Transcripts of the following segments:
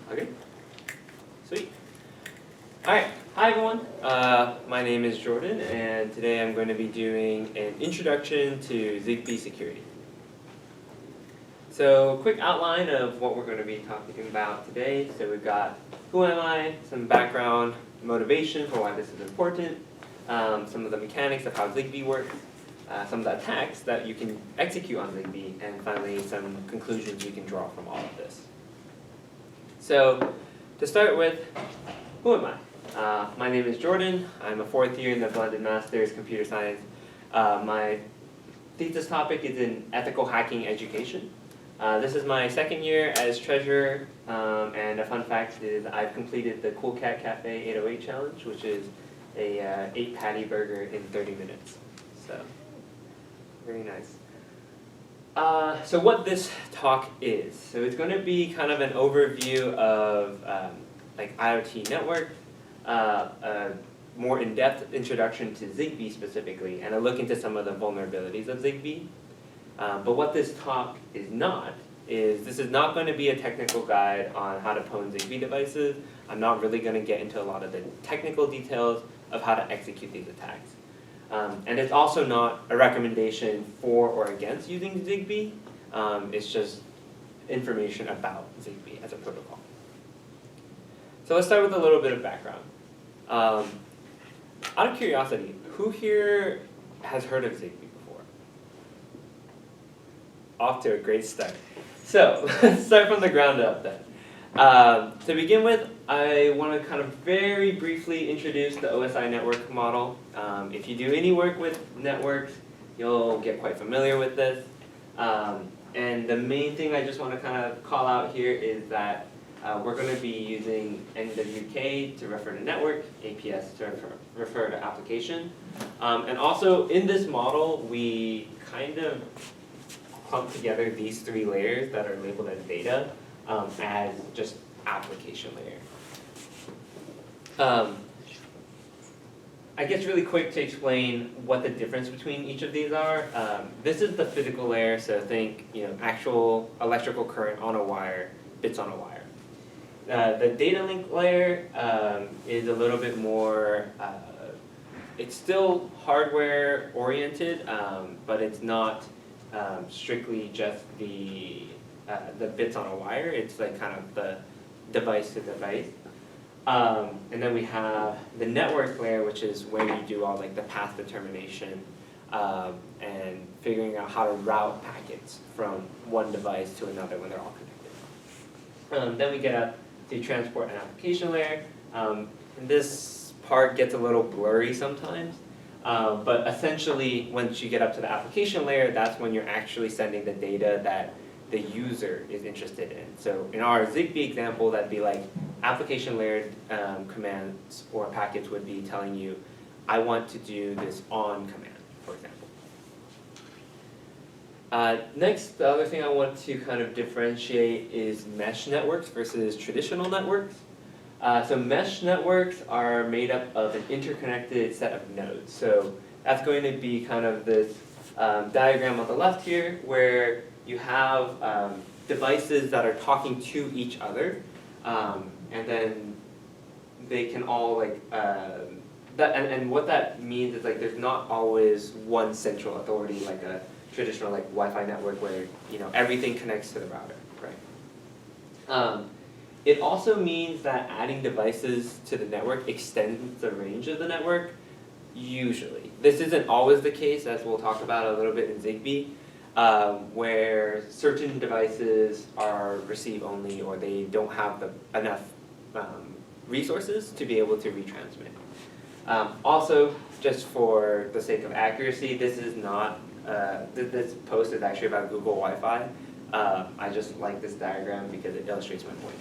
Okay, sweet. All right, hi everyone. My name is Jordan, and today I'm going to be doing an introduction to Zigbee security. So, quick outline of what we're going to be talking about today. So we've got who am I, some background, motivation for why this is important, some of the mechanics of how Zigbee works, some of the attacks that you can execute on Zigbee, and finally some conclusions you can draw from all of this. So, to start with, who am I? My name is Jordan. I'm a fourth year in the blended master's computer science. My thesis topic is in ethical hacking education. This is my second year as treasurer, and a fun fact is I've completed the Cool Cat Cafe 808 challenge, which is a 8-patty burger in 30 minutes. So, very nice. So what this talk is, so it's going to be kind of an overview of like IoT network, a more in-depth introduction to Zigbee specifically, and a look into some of the vulnerabilities of Zigbee. But what this talk is not, this is not going to be a technical guide on how to pwn Zigbee devices. I'm not really going to get into a lot of the technical details of how to execute these attacks. And it's also not a recommendation for or against using Zigbee. It's just information about Zigbee as a protocol. So let's start with a little bit of background. Out of curiosity, who here has heard of Zigbee before? Off to a great start. So let's start from the ground up then. To begin with, I want to kind of very briefly introduce the OSI Network Model. If you do any work with networks, you'll get quite familiar with this. And the main thing I just want to kind of call out here is that we're going to be using NWK to refer to network, APS to refer to application. And also in this model, we kind of clump together these three layers that are labeled as data as just application layer. I guess really quick to explain what the difference between each of these are. This is the physical layer, so think actual electrical current on a wire, bits on a wire. The data link layer is a little bit more, it's still hardware oriented, but it's not strictly just the bits on a wire. It's like kind of the device to device. And then we have the network layer, which is where you do all like the path determination and figuring out how to route packets from one device to another when they're all connected. Then we get up to transport and application layer. And this part gets a little blurry sometimes. But essentially, once you get up to the application layer, that's when you're actually sending the data that the user is interested in. So in our Zigbee example, that'd be like application layer commands or packets would be telling you, I want to do this on command, for example. Next, the other thing I want to kind of differentiate is mesh networks versus traditional networks. So mesh networks are made up of an interconnected set of nodes. So that's going to be kind of this diagram on the left here where you have devices that are talking to each other, and then they can all like, and what that means is like there's not always one central authority like a traditional like Wi-Fi network where everything connects to the router, right? It also means that adding devices to the network extends the range of the network, usually. This isn't always the case, as we'll talk about a little bit in Zigbee, where certain devices are receive only or they don't have enough resources to be able to retransmit. Also, just for the sake of accuracy, this is not, this post is actually about Google Wi-Fi. I just like this diagram because it illustrates my point.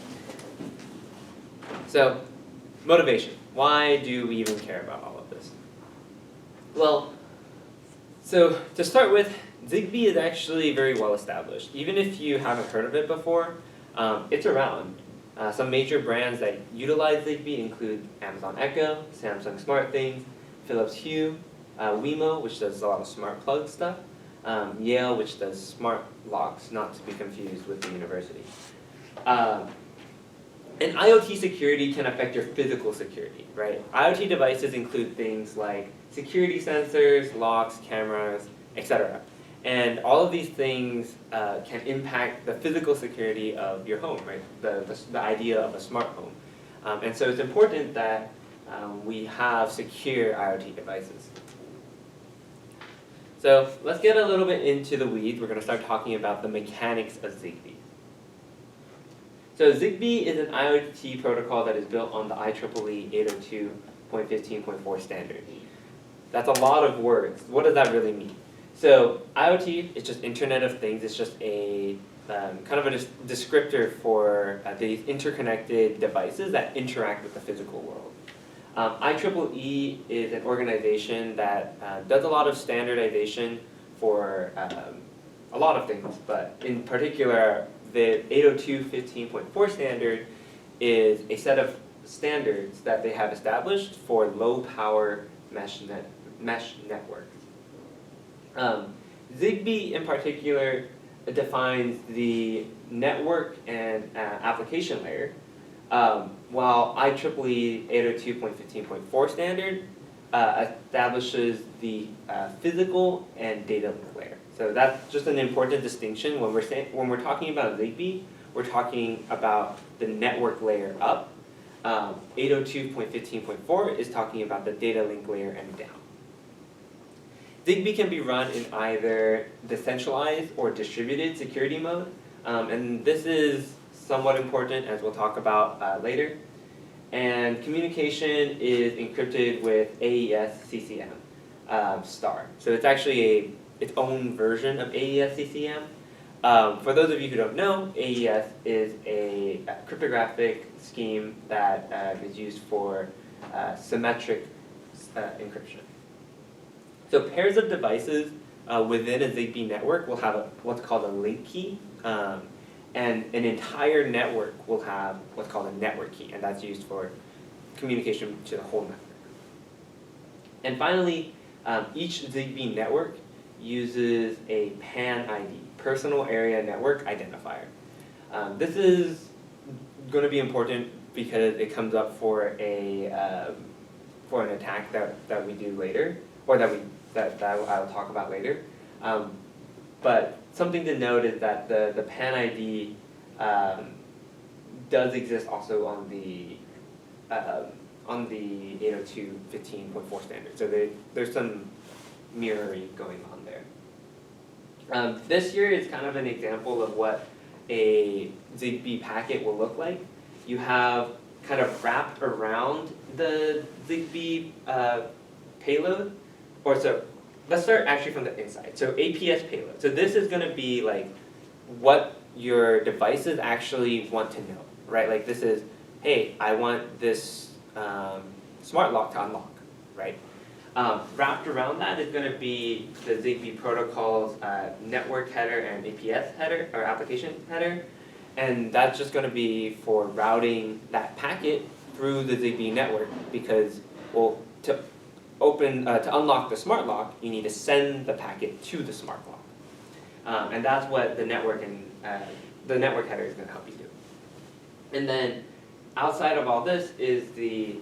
So, motivation. Why do we even care about all of this? Well, so to start with, Zigbee is actually very well established. Even if you haven't heard of it before, it's around. Some major brands that utilize Zigbee include Amazon Echo, Samsung SmartThings, Philips Hue, Wemo, which does a lot of smart plug stuff, Yale, which does smart locks, not to be confused with the university. And And IoT security can affect your physical security, right? IoT devices include things like security sensors, locks, cameras, etc. And all of these things can impact the physical security of your home, right? The idea of a smart home. And so it's important that we have secure IoT devices. So let's get a little bit into the weeds. We're going to start talking about the mechanics of Zigbee. So Zigbee is an IoT protocol that is built on the IEEE 802.15.4 standard. That's a lot of words. What does that really mean? So IoT is just Internet of Things. It's just a kind of a descriptor for these interconnected devices that interact with the physical world. IEEE is an organization that does a lot of standardization for a lot of things, but in particular, the 802.15.4 standard is a set of standards that they have established for low-power mesh networks. Zigbee, in particular, defines the network and application layer, while IEEE 802.15.4 standard establishes the physical and data link layer. So that's just an important distinction. When we're talking about Zigbee, we're talking about the network layer up. 802.15.4 is talking about the data link layer and down. Zigbee can be run in either decentralized or distributed security mode, and this is somewhat important, as we'll talk about later. And communication is encrypted with AES CCM star. So it's actually its own version of AES CCM. For those of you who don't know, AES is a cryptographic scheme that is used for symmetric encryption. So pairs of devices within a Zigbee network will have what's called a link key, and an entire network will have what's called a network key, and that's used for communication to the whole network. And finally, each Zigbee network uses a PAN ID, Personal Area Network Identifier. This is going to be important because it comes up for an attack that we do later, or that I'll talk about later. But something to note is that the PAN ID does exist also on the 802.15.4 standard. So there's some mirroring going on there. This here is kind of an example of what a Zigbee packet will look like. You have kind of wrapped around the Zigbee payload, let's start actually from the inside. So APS payload. So this is going to be like what your devices actually want to know, right? Like this is, hey, I want this smart lock to unlock, right? Wrapped around that is going to be the Zigbee protocol's network header and APS header, or application header. And that's just going to be for routing that packet through the Zigbee network, because, well, to unlock the smart lock, you need to send the packet to the smart lock. And that's what the network header is going to help you do. And then outside of all this is the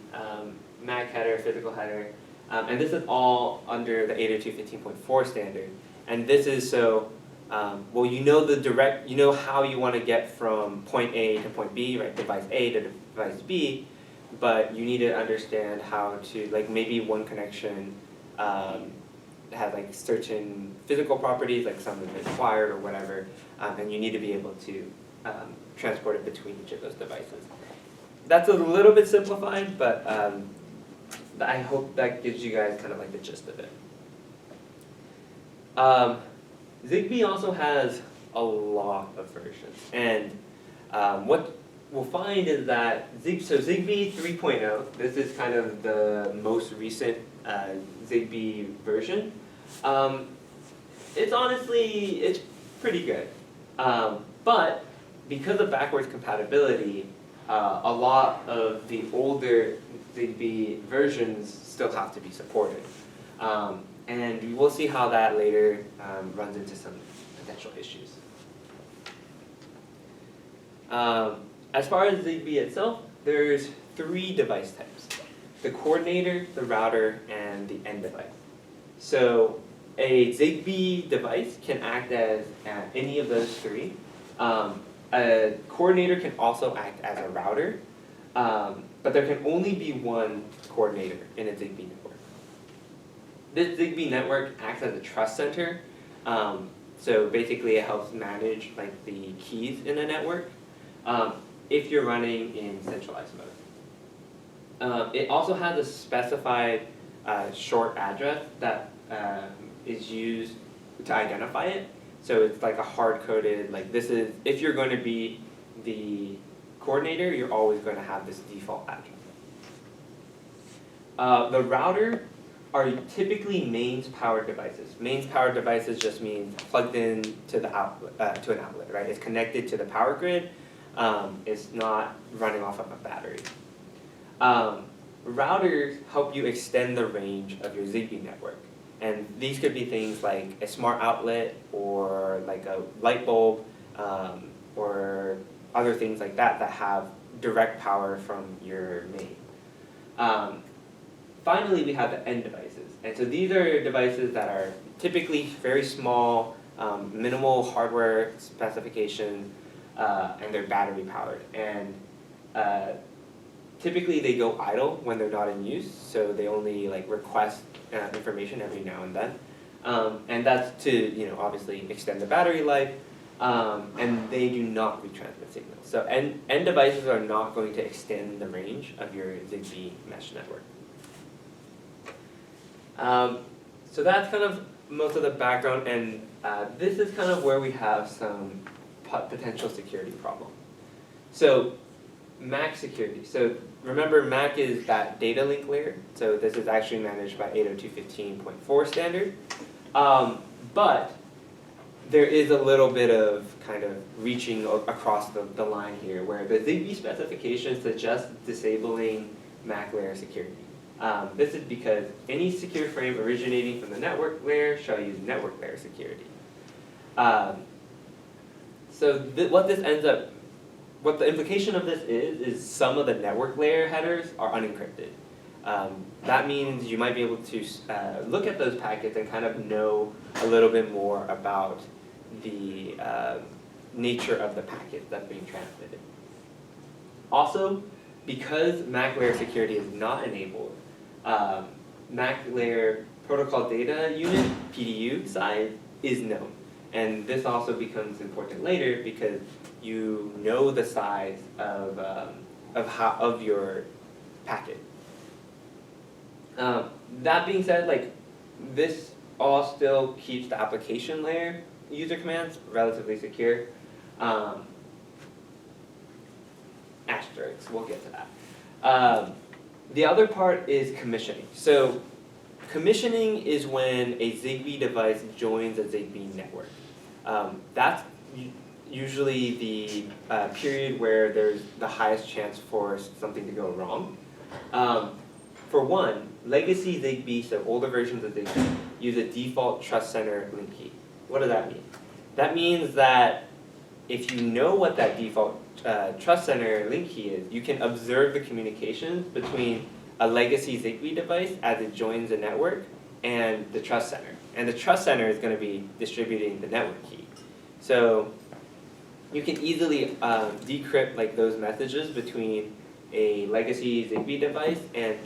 MAC header, physical header, and this is all under the 802.15.4 standard. And this is so, well, you know how you want to get from point A to point B, right? Device A to device B, but you need to understand how to, like, maybe one connection has like certain physical properties, like some of it is wired or whatever, and you need to be able to transport it between each of those devices. That's a little bit simplified, but I hope that gives you guys kind of like the gist of it. Zigbee also has a lot of versions, and what we'll find is that Zigbee 3.0, this is kind of the most recent Zigbee version. It's pretty good, but because of backwards compatibility, a lot of the older Zigbee versions still have to be supported. And we'll see how that later runs into some potential issues. as far as Zigbee itself, there's 3 device types: the coordinator, the router, and the end device. So a Zigbee device can act as any of those 3. A coordinator can also act as a router, but there can only be one coordinator in a Zigbee network. This Zigbee network acts as a trust center, so basically it helps manage like the keys in a network if you're running in centralized mode. It also has a specified short address that is used to identify it. So it's like a hard-coded, like this is, if you're going to be the coordinator, you're always going to have this default address. The router are typically mains-powered devices. Mains-powered devices just means plugged in to the outlet, to an outlet, right? It's connected to the power grid. It's not running off of a battery. Routers help you extend the range of your Zigbee network. And these could be things like a smart outlet or like a light bulb or other things like that that have direct power from your main. Finally, we have the end devices. And so these are devices that are typically very small, minimal hardware specifications, and they're battery powered. And typically they go idle when they're not in use, so they only like request information every now and then. And that's to obviously extend the battery life, and they do not retransmit signals. So end devices are not going to extend the range of your Zigbee mesh network. So that's kind of most of the background, and this is kind of where we have some potential security problem. So MAC security. So remember, MAC is that data link layer. So this is actually managed by 802.15.4 standard. But there is a little bit of kind of reaching across the line here, where the Zigbee specification suggests disabling MAC layer security. This is because any secure frame originating from the network layer shall use network layer security. What the implication of this is some of the network layer headers are unencrypted. That means you might be able to look at those packets and kind of know a little bit more about the nature of the packet that's being transmitted. Also, because MAC layer security is not enabled, MAC layer protocol data unit, PDU size, is known. And this also becomes important later because you know the size of your packet. That being said, like this all still keeps the application layer user commands relatively secure. Asterisks, we'll get to that. The other part is commissioning. So commissioning is when a Zigbee device joins a Zigbee network. That's usually the period where there's the highest chance for something to go wrong. For one, legacy Zigbee, so older versions of Zigbee, use a default trust center link key. What does that mean? That means that if you know what that default trust center link key is, you can observe the communications between a legacy Zigbee device as it joins a network and the trust center. And the trust center is going to be distributing the network key. So you can easily decrypt like those messages between a legacy Zigbee device and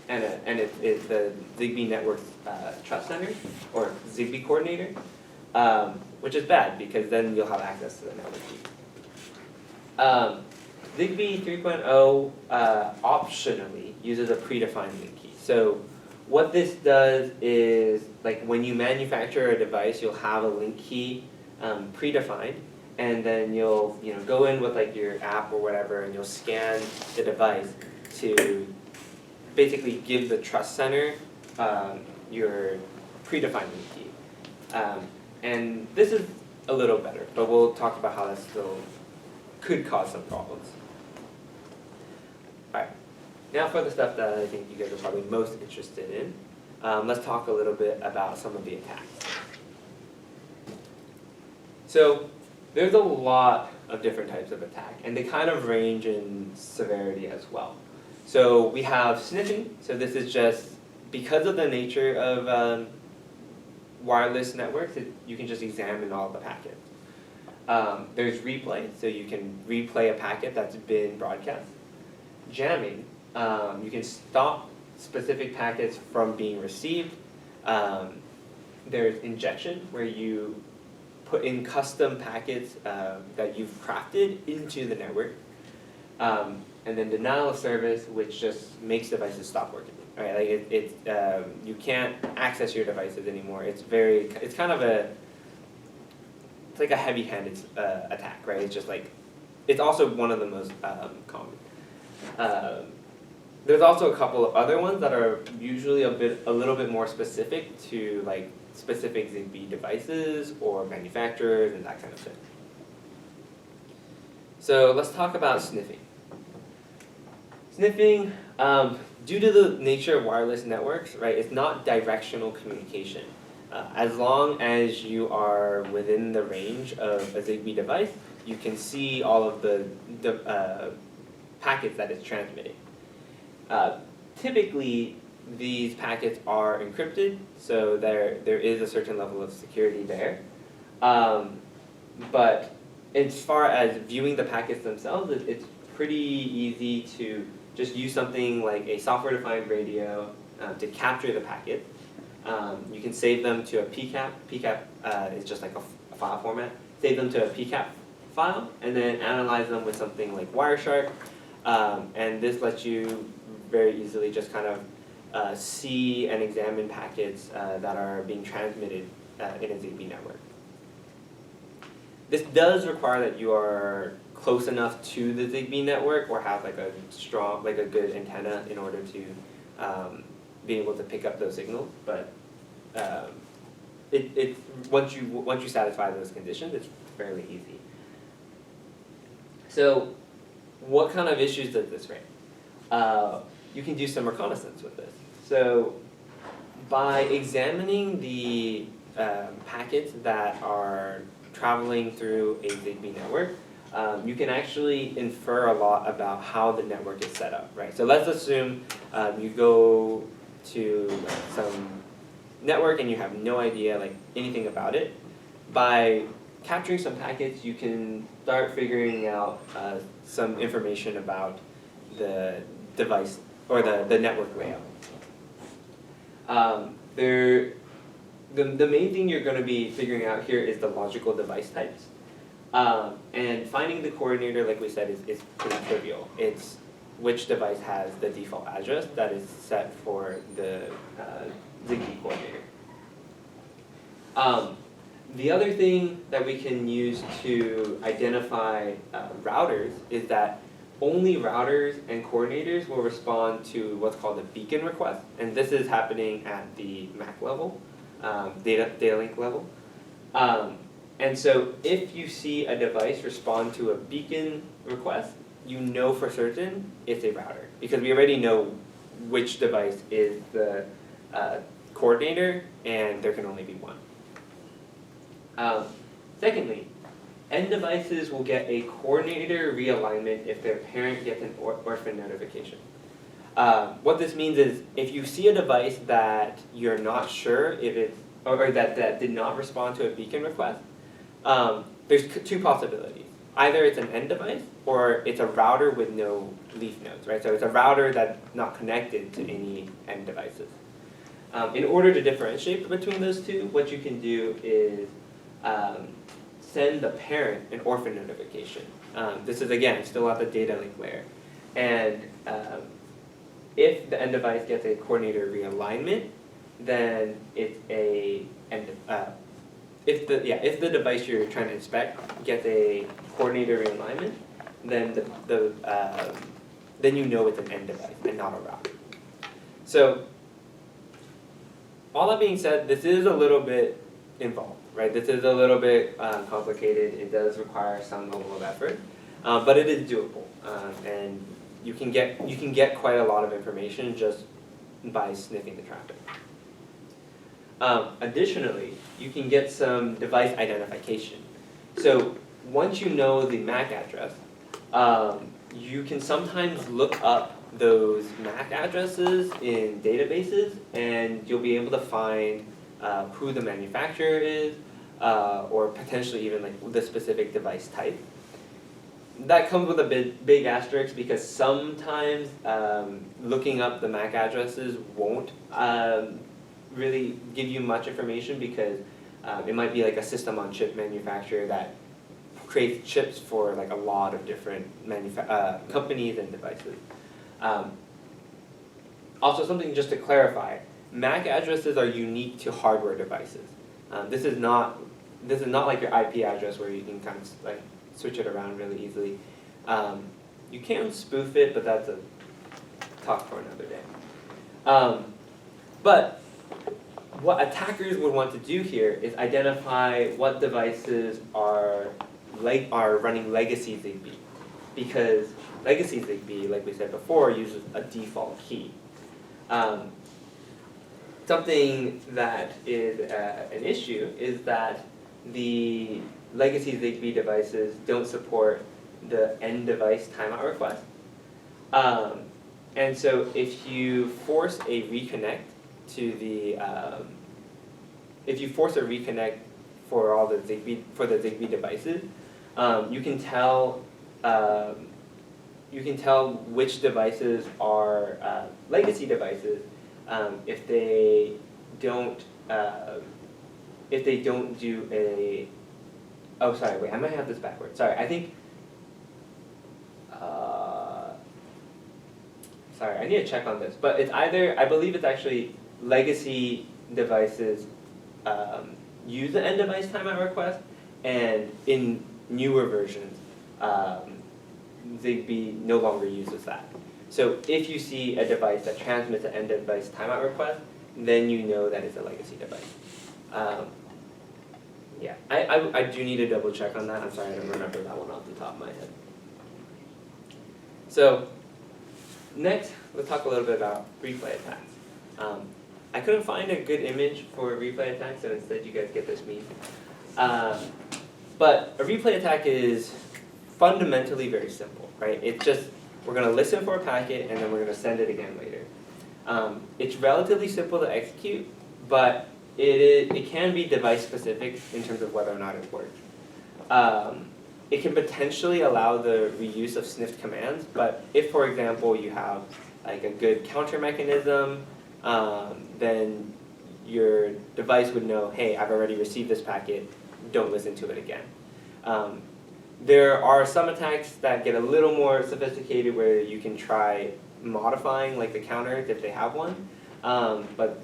the Zigbee network trust center or Zigbee coordinator, which is bad because then you'll have access to the network key. Zigbee 3.0 optionally uses a predefined link key. So what this does is, like when you manufacture a device, you'll have a link key predefined, and then you'll go in with like your app or whatever, and you'll scan the device to basically give the trust center your predefined link key. And this is a little better, but we'll talk about how that still could cause some problems. Alright, now for the stuff that I think you guys are probably most interested in, let's talk a little bit about some of the attacks. So there's a lot of different types of attack, and they kind of range in severity as well. So we have sniffing. So this is just because of the nature of wireless networks, you can just examine all the packets. There's replay, so you can replay a packet that's been broadcast. Jamming, you can stop specific packets from being received. There's injection, where you put in custom packets that you've crafted into the network. And then denial of service, which just makes devices stop working. Right? Like you can't access your devices anymore. It's kind of it's like a heavy-handed attack, right? It's just like, it's also one of the most common. There's also a couple of other ones that are usually a little bit more specific to like specific Zigbee devices or manufacturers and that kind of thing. So let's talk about sniffing. Sniffing, due to the nature of wireless networks, right, it's not directional communication. As long as you are within the range of a Zigbee device, you can see all of the packets that it's transmitting. Typically, these packets are encrypted, so there is a certain level of security there. But as far as viewing the packets themselves, it's pretty easy to just use something like a software-defined radio to capture the packet. You can save them to a PCAP. PCAP is just like a file format. Save them to a PCAP file, and then analyze them with something like Wireshark. And this lets you very easily just kind of see and examine packets that are being transmitted in a Zigbee network. This does require that you are close enough to the Zigbee network or have like a strong, like a good antenna in order to be able to pick up those signals. But once you satisfy those conditions, it's fairly easy. So what kind of issues does this raise? You can do some reconnaissance with this. So by examining the packets that are traveling through a Zigbee network, you can actually infer a lot about how the network is set up, right? So let's assume you go to some network and you have no idea like anything about it. By capturing some packets, you can start figuring out some information about the device or the network layout. The main thing you're going to be figuring out here is the logical device types. And finding the coordinator, like we said, is pretty trivial. It's which device has the default address that is set for the Zigbee coordinator. The other thing that we can use to identify routers is that only routers and coordinators will respond to what's called a beacon request, and this is happening at the MAC level, data link level. And so if you see a device respond to a beacon request, you know for certain it's a router, because we already know which device is the coordinator, and there can only be one. Secondly, end devices will get a coordinator realignment if their parent gets an orphan notification. What this means is if you see a device that you're not sure if it's, or that did not respond to a beacon request, there's two possibilities. Either it's an end device or it's a router with no leaf nodes, right? So it's a router that's not connected to any end devices. In order to differentiate between those two, what you can do is send the parent an orphan notification. This is, again, still at the data link layer. And if the end device gets a coordinator realignment, then it's a if the device you're trying to inspect gets a coordinator realignment, then then you know it's an end device and not a router. So all that being said, this is a little bit involved, right? This is a little bit complicated. It does require some level of effort, but it is doable, and you can get quite a lot of information just by sniffing the traffic. Additionally, you can get some device identification. So once you know the MAC address, you can sometimes look up those MAC addresses in databases, and you'll be able to find who the manufacturer is, or potentially even like the specific device type. That comes with a big asterisk because sometimes looking up the MAC addresses won't really give you much information because it might be like a system-on-chip manufacturer that creates chips for like a lot of different companies and devices. Also, something just to clarify: MAC addresses are unique to hardware devices. This is not like your IP address where you can kind of like switch it around really easily. You can spoof it, but that's a talk for another day. But what attackers would want to do here is identify what devices are running legacy Zigbee, because legacy Zigbee, like we said before, uses a default key. Something that is an issue is that the legacy Zigbee devices don't support the end device timeout request. And so if you force a reconnect to the for all the Zigbee devices, you can tell which devices are legacy devices if they don't do a. Oh, sorry. Wait, I might have this backwards. Sorry, I think. Sorry, I need to check on this. But it's either, I believe it's actually legacy devices use the end device timeout request, and in newer versions, Zigbee no longer uses that. So if you see a device that transmits an end device timeout request, then you know that it's a legacy device. Yeah, I do need to double check on that. I'm sorry, I don't remember that one off the top of my head. So next, let's talk a little bit about replay attacks. I couldn't find a good image for a replay attack, so instead you guys get this meme. But a replay attack is fundamentally very simple, right? It's just, we're going to listen for a packet and then we're going to send it again later. It's relatively simple to execute, but it can be device specific in terms of whether or not it works. It can potentially allow the reuse of sniffed commands, but if, for example, you have like a good counter mechanism, then your device would know, hey, I've already received this packet, don't listen to it again. There are some attacks that get a little more sophisticated where you can try modifying like the counters if they have one, but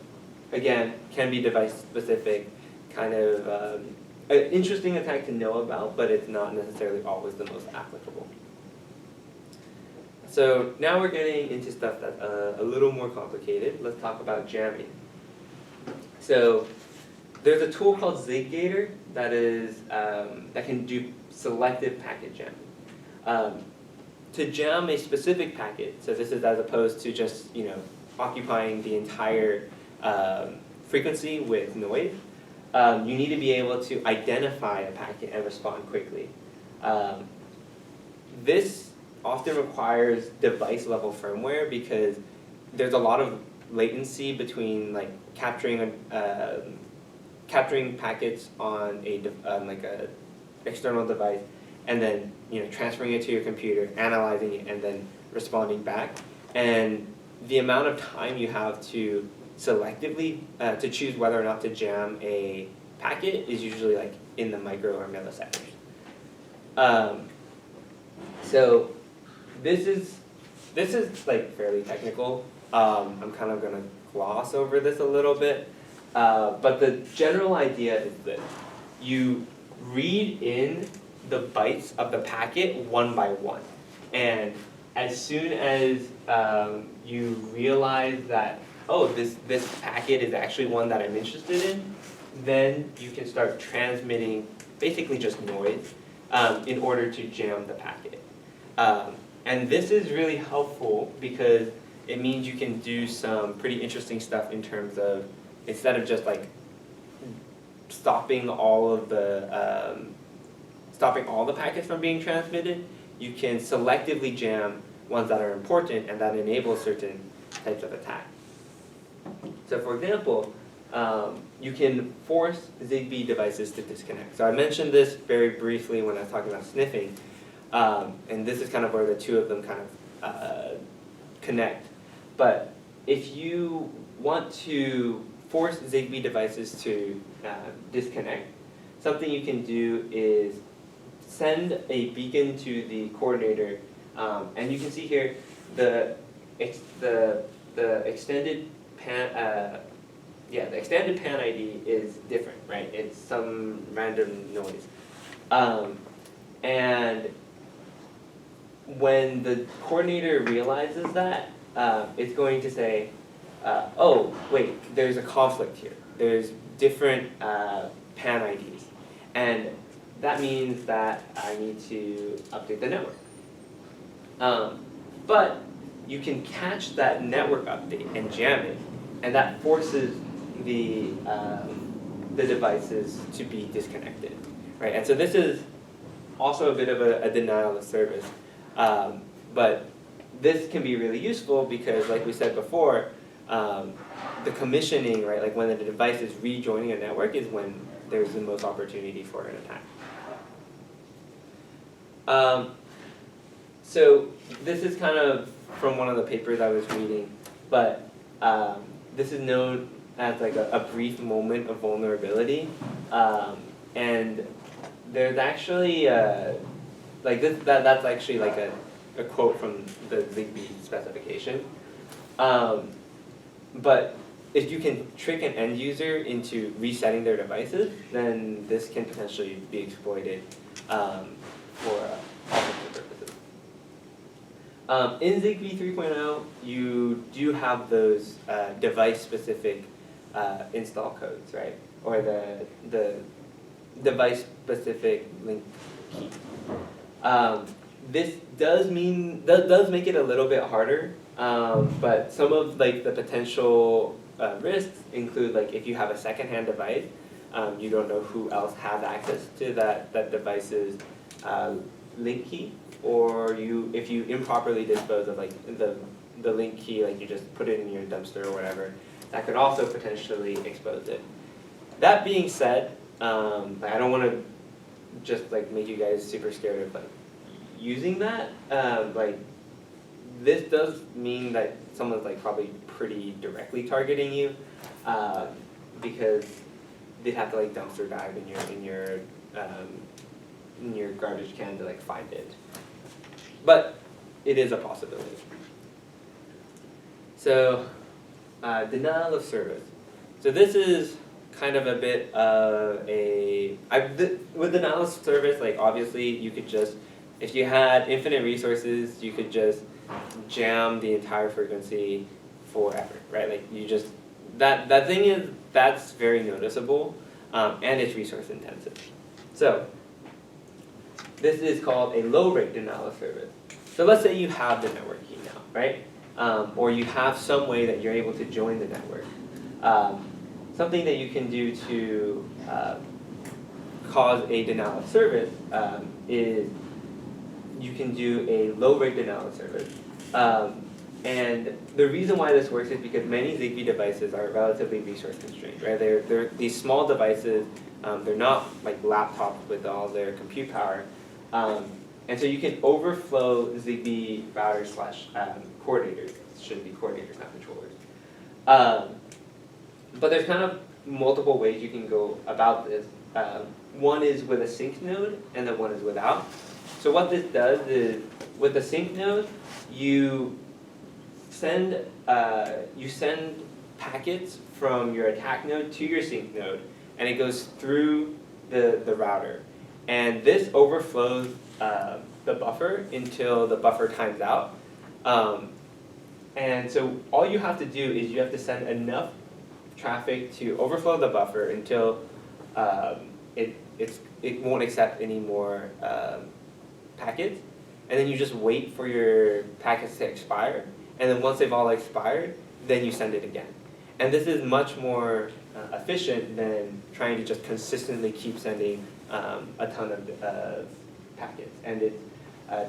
again, can be device specific, kind of an interesting attack to know about, but it's not necessarily always the most applicable. So now we're getting into stuff that's a little more complicated. Let's talk about jamming. So there's a tool called Zigator that can do selective packet jamming. To jam a specific packet, so this is as opposed to just occupying the entire frequency with noise, you need to be able to identify a packet and respond quickly. This often requires device level firmware because there's a lot of latency between like capturing packets on a external device and then transferring it to your computer, analyzing it, and then responding back. And the amount of time you have to selectively to choose whether or not to jam a packet is usually like in the micro or milliseconds. So this is like fairly technical. I'm kind of gonna gloss over this a little bit, but the general idea is that you read in the bytes of the packet one by one, and as soon as you realize that, oh, this packet is actually one that I'm interested in, then you can start transmitting basically just noise in order to jam the packet. And this is really helpful because it means you can do some pretty interesting stuff in terms of, instead of just like stopping all of the stopping all the packets from being transmitted, you can selectively jam ones that are important and that enable certain types of attack. So for example, you can force Zigbee devices to disconnect. So I mentioned this very briefly when I was talking about sniffing, and this is kind of where the two of them kind of connect. But if you want to force Zigbee devices to disconnect, something you can do is send a beacon to the coordinator, and you can see here the extended pan the extended pan ID is different, right? It's some random noise, and when the coordinator realizes that, it's going to say, oh wait, there's a conflict here. There's different pan IDs, and that means that I need to update the network. But you can catch that network update and jam it, and that forces the devices to be disconnected, right? And so this is also a bit of a denial of service, but this can be really useful because, like we said before, the commissioning, right, like when the device is rejoining a network is when there's the most opportunity for an attack. So this is kind of from one of the papers I was reading, but this is known as like a brief moment of vulnerability, and there's actually like this that's actually like a quote from the Zigbee specification. But if you can trick an end user into resetting their devices, then this can potentially be exploited for offensive purposes. In Zigbee 3.0, you do have those device-specific install codes, right? Or the device-specific link key. This does make it a little bit harder, but some of like the potential risks include like if you have a second-hand device, you don't know who else has access to that device's link key, or if you improperly dispose of like the link key, like you just put it in your dumpster or whatever, that could also potentially expose it. That being said, I don't want to just like make you guys super scared of like using that. Like this does mean that someone's like probably pretty directly targeting you, because they'd have to like dumpster dive in your garbage can to like find it. But it is a possibility. So denial of service. So this is kind of a bit of with denial of service, like obviously you could just, if you had infinite resources, you could just jam the entire frequency forever, right? Like you just, that thing is, that's very noticeable, and it's resource intensive. So this is called a low rate denial of service. So let's say you have the network key now, right? Or you have some way that you're able to join the network. Something that you can do to cause a denial of service is you can do a low rate denial of service. And the reason why this works is because many Zigbee devices are relatively resource constrained, right? They're these small devices, they're not like laptops with all their compute power. And so you can overflow Zigbee routers / coordinators. It should be coordinators, not controllers. But there's kind of multiple ways you can go about this. One is with a sync node, and then one is without. So what this does is, with the sync node, you send packets from your attack node to your sync node, and it goes through the router. And this overflows the buffer until the buffer times out. And so all you have to do is you have to send enough traffic to overflow the buffer until it won't accept any more packets, and then you just wait for your packets to expire, and then once they've all expired, then you send it again. And this is much more efficient than trying to just consistently keep sending a ton of packets. And it's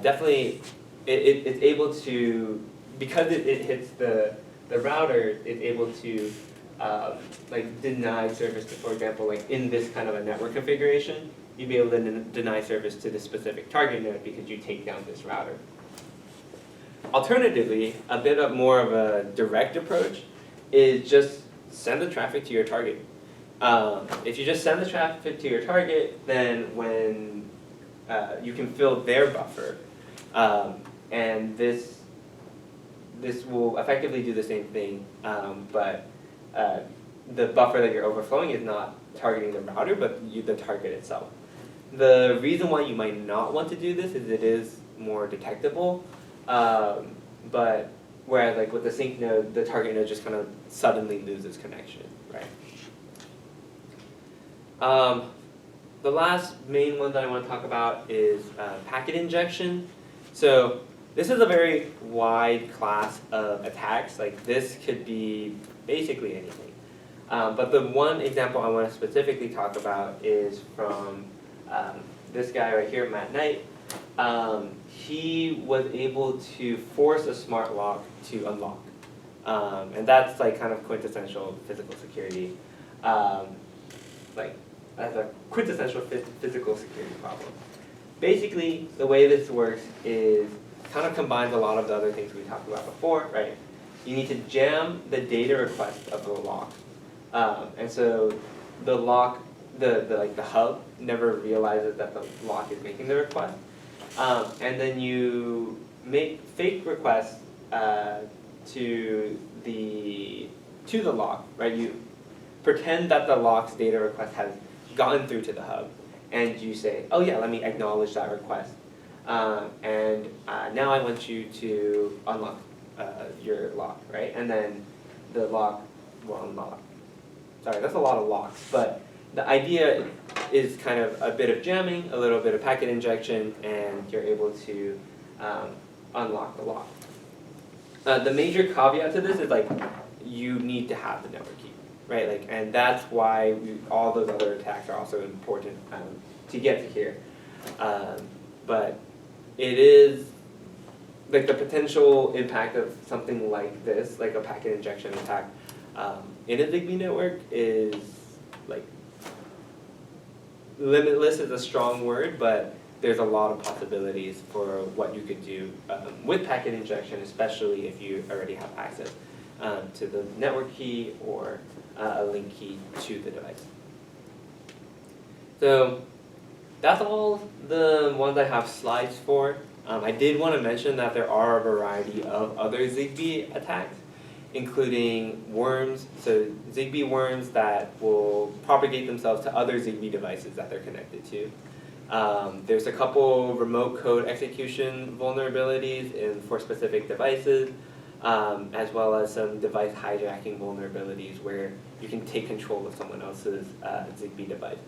definitely, it's able to, because it hits the router, it's able to like deny service to, for example, like in this kind of a network configuration, you'd be able to deny service to the specific target node because you take down this router. Alternatively, a bit of more of a direct approach is just send the traffic to your target. If you just send the traffic to your target, then when you can fill their buffer, and this will effectively do the same thing, but the buffer that you're overflowing is not targeting the router, but the target itself. The reason why you might not want to do this is it is more detectable, but whereas like with the sync node, the target node just kind of suddenly loses connection, right? The last main one that I want to talk about is packet injection. So this is a very wide class of attacks. Like this could be basically anything. But the one example I want to specifically talk about is from this guy right here, Matt Knight. He was able to force a smart lock to unlock. And that's like kind of quintessential physical security. Like that's a quintessential physical security problem. Basically, the way this works is kind of combines a lot of the other things we talked about before, right? You need to jam the data request of the lock. And so the lock, the hub never realizes that the lock is making the request. And then you make fake requests to the lock, right? You pretend that the lock's data request has gotten through to the hub, and you say, oh yeah, let me acknowledge that request. And now I want you to unlock your lock, right? And then the lock will unlock. Sorry, that's a lot of locks, but the idea is kind of a bit of jamming, a little bit of packet injection, and you're able to unlock the lock. The major caveat to this is like you need to have the network key, right? Like, and that's why all those other attacks are also important to get to here. But it is like the potential impact of something like this, like a packet injection attack, in a Zigbee network is like limitless is a strong word, but there's a lot of possibilities for what you could do with packet injection, especially if you already have access to the network key or a link key to the device. So that's all the ones I have slides for. I did want to mention that there are a variety of other Zigbee attacks, including worms, so Zigbee worms that will propagate themselves to other Zigbee devices that they're connected to. There's a couple remote code execution vulnerabilities for specific devices, as well as some device hijacking vulnerabilities where you can take control of someone else's Zigbee device.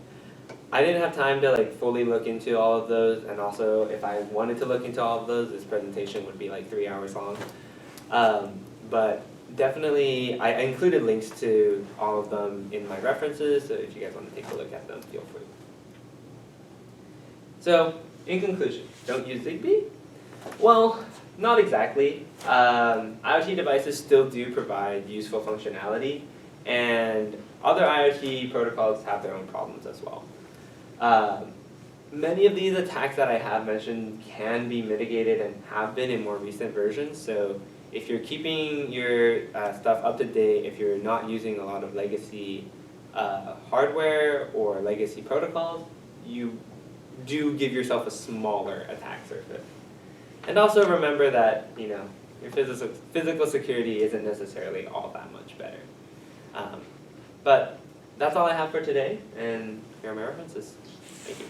I didn't have time to like fully look into all of those, and also if I wanted to look into all of those, this presentation would be like 3 hours long. But definitely, I included links to all of them in my references, so if you guys want to take a look at them, feel free. So, in conclusion, don't use Zigbee? Well, not exactly. IoT devices still do provide useful functionality, and other IoT protocols have their own problems as well. Many of these attacks that I have mentioned can be mitigated and have been in more recent versions, so if you're keeping your stuff up to date, if you're not using a lot of legacy hardware or legacy protocols, you do give yourself a smaller attack surface. And also remember that, you know, your physical security isn't necessarily all that much better. But that's all I have for today, and here are my references. Thank you.